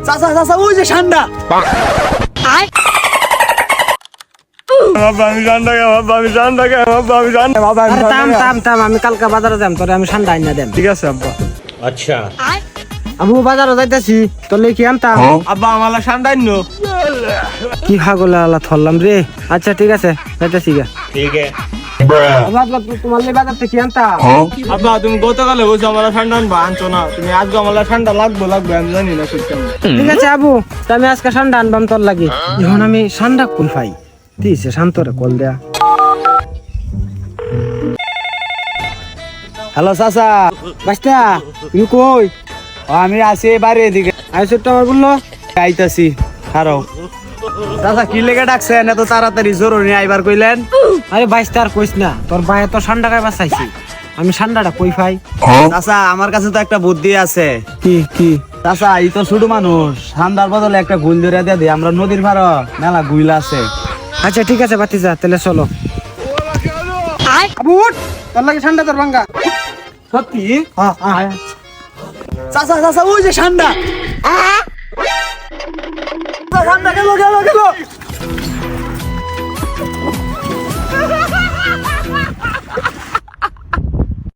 চাচা চাচা ওই যে ঠান্ডা। থাম আমি কালকে বাজারে যাম, তোরে আমি ঠান্ডা আইনা দেম। ঠিক আছে আব্বা। अच्छा আবু বাজারে যাইতাছি, তোলে কি আনতাম? আব্বা আমার ঠান্ডা আইনো। কি হাগলে আল্লাহ ধরলাম রে। আচ্ছা ঠিক আছে যাইতাছি গা। ठीक है আব্বা তোমার লে বাজার থেকে কি আনতাম? আব্বা তুমি গতকালে বলছো আমার ঠান্ডা আনবা, আনছো না। তুমি আজকে আমার ঠান্ডা লাগবে আমি জানি না ঠিক কেমন। ঠিক আছে আবু, তা আমি আজকে ঠান্ডা আনবাম তোর লাগি। এখন আমি ঠান্ডা কোন পাই? দিছে শান্তরে কল দেয়া। হ্যালো চাচা। বাস্তা তুমি কই? আমি আছি বাড়ির এদিকে। আইসো তো আমার বললো আইতাছি খারাও। চাচা কি লেগে ডাকছেন এত তাড়াতাড়ি? জরুরি আইবার কইলেন। আরে বাইস্তা আর কইস না, তোর ভাই তো ঠান্ডা খাই বাঁচাইছি। আমি ঠান্ডাটা কই পাই? চাচা আমার কাছে তো একটা বুদ্ধি আছে। কি কি? চাচা এই তো ছোট মানুষ, ঠান্ডার বদলে একটা গুল ধরে দিয়ে দিই। আমরা নদীর পাড় মেলা গুইল আছে। আচ্ছা ঠিক আছে বাতি যা, তাহলে চলো। আবু উঠ, তোর লাগে ঠান্ডা তোর ভাঙ্গা। সত্যি? হ্যাঁ চাচা চাচা ওই যে ঠান্ডা। ঠান্ডা গেল গেল গেল।